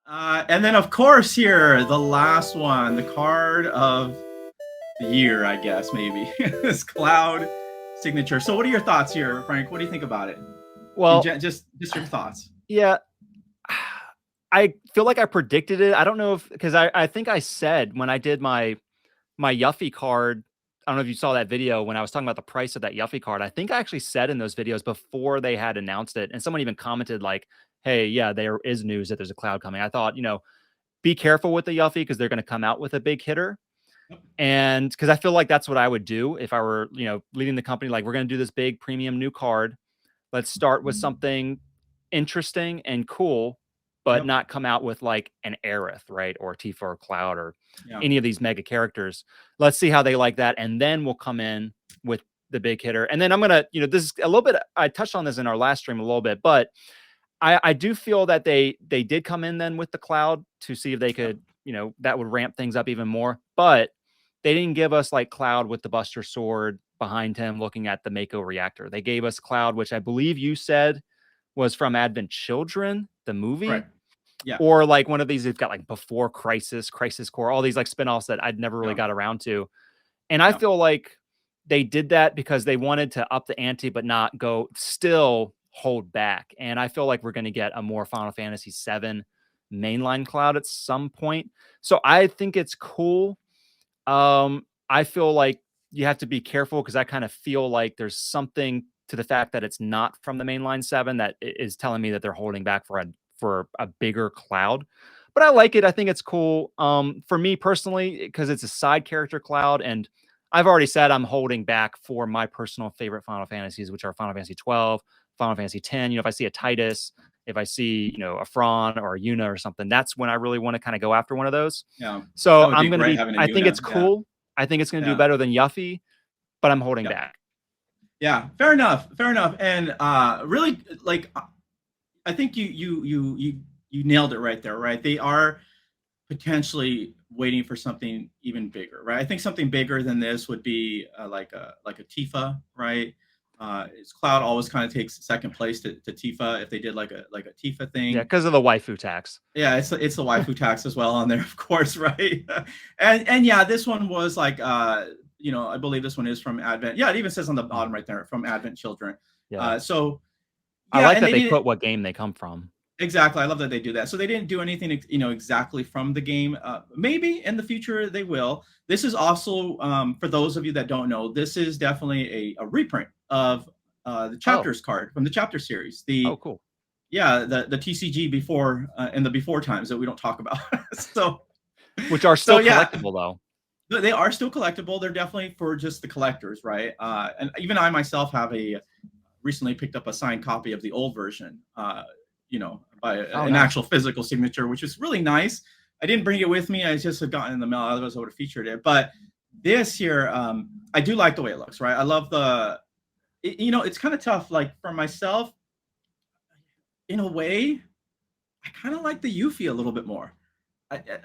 And then, of course, here, the last one, the card of the year, I guess, maybe, this Cloud signature. So, what are your thoughts here, Frank? What do you think about it? Well, Just your thoughts. yeah, I feel like I predicted it. I don't know if because I think I said when I did my Yuffie card. I don't know if you saw that video when I was talking about the price of that Yuffie card. I think I actually said in those videos before they had announced it, and someone even commented like, "Hey, yeah, there is news that there's a cloud coming." I thought, be careful with the Yuffie because they're going to come out with a big hitter. And because I feel like that's what I would do if I were, leading the company. Like, we're going to do this big premium new card. Let's start with something interesting and cool, but Yep. not come out with like an Aerith, right? Or Tifa or Cloud or Yeah. any of these mega characters. Let's see how they like that. And then we'll come in with the big hitter. And then I'm going to, this is a little bit, I touched on this in our last stream a little bit, but I do feel that they did come in then with the Cloud to see if they Yep. could, that would ramp things up even more. But they didn't give us like Cloud with the Buster Sword behind him looking at the Mako reactor. They gave us Cloud, which I believe you said was from Advent Children, the movie, Right. Yeah. or like one of these. They've got like Before Crisis, Crisis Core, all these like spinoffs that I'd never really Yeah. got around to. And I Yeah. feel like they did that because they wanted to up the ante, but not go still hold back. And I feel like we're going to get a more Final Fantasy VII mainline Cloud at some point. So I think it's cool. I feel like you have to be careful because I kind of feel like there's something to the fact that it's not from the mainline 7 that is telling me that they're holding back for a bigger Cloud. But I like it. I think it's cool. For me personally, because it's a side character Cloud, and I've already said I'm holding back for my personal favorite Final Fantasies, which are Final Fantasy 12, Final Fantasy 10. If I see a Titus, if I see, a Fron or a Yuna or something, that's when I really want to kind of go after one of those. Yeah. That So would I'm be going to great be, having a I think Yuna. it's Yeah. cool. I think it's going to do Yeah. better than Yuffie, but I'm holding Yeah. back. Yeah. Fair enough. Fair enough. And really, like, I think you nailed it right there. Right. They are potentially waiting for something even bigger, right? I think something bigger than this would be like a Tifa, right? Cloud always kind of takes second place to Tifa if they did like a Tifa Yeah, thing. because of the waifu tax. Yeah, it's the waifu tax as well on there, of course, right? And yeah, this one was like I believe this one is from Advent. Yeah, it even says on the bottom right there from Advent Children. Yeah. So I yeah, like and that they they didn't. put what game they come from. Exactly. I love that they do that. So they didn't do anything, exactly from the game. Maybe in the future they will. This is also, for those of you that don't know, this is definitely a reprint of the Oh, chapters card from the chapter series. oh, cool. The TCG before in the before times that we don't talk about. so Which are so still yeah, collectible though. they are still collectible. They're definitely for just the collectors, right? And even I myself have a recently picked up a signed copy of the old version, by Oh, an nice. actual physical signature, which is really nice. I didn't bring it with me. I just had gotten in the mail. Otherwise, I would have featured it. But this here, I do like the way it looks, right? I love it's kind of tough. Like for myself, in a way, I kind of like the Yuffie a little bit more.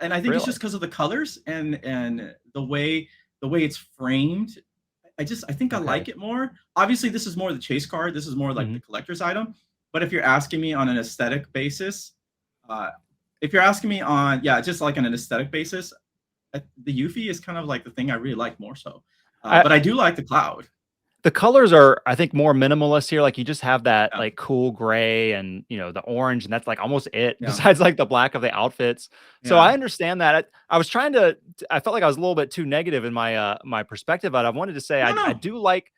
And I think it's just Really? because of the colors and the way it's framed. I think I Okay. like it more. Obviously, this is more the chase card. This is more like Hmm. the collector's item. But if you're asking me on an aesthetic basis, uh, if you're asking me on just like on an aesthetic basis, the Yuffie is kind of like the thing I really like more so. I But I do like the Cloud. The colors are, I think, more minimalist here. Like you just have that Yeah, like cool gray and the orange, and that's like almost it. yeah, Besides like the black of the outfits. So yeah. I understand that. I was trying to. I felt like I was a little bit too negative in my perspective, but I wanted to say No, I no. do like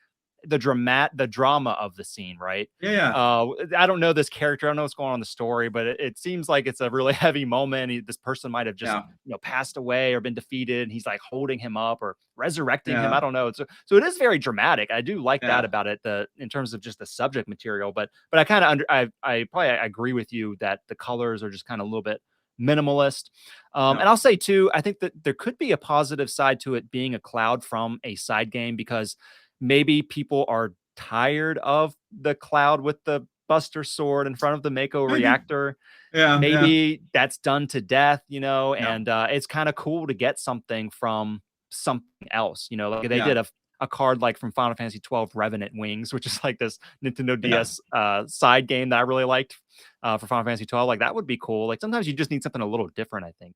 the drama of the scene, right? Yeah, yeah, I don't know this character. I don't know what's going on in the story, but it seems like it's a really heavy moment. This person might have just yeah, passed away or been defeated, and he's like holding him up or resurrecting him. yeah, I don't know. So it is very dramatic. I do like that yeah. about it. In terms of just the subject material, but I kind of I probably agree with you that the colors are just kind of a little bit minimalist. No. And I'll say too, I think that there could be a positive side to it being a Cloud from a side game because maybe people are tired of the Cloud with the Buster Sword in front of the Mako Maybe. reactor. Yeah, yeah, Maybe that's done to death, yeah, and it's kind of cool to get something from something else. Like they yeah, did a card like from Final Fantasy 12 Revenant Wings, which is like this Nintendo Yeah. DS side game that I really liked for Final Fantasy 12. Like that would be cool. Like sometimes you just need something a little different, I think.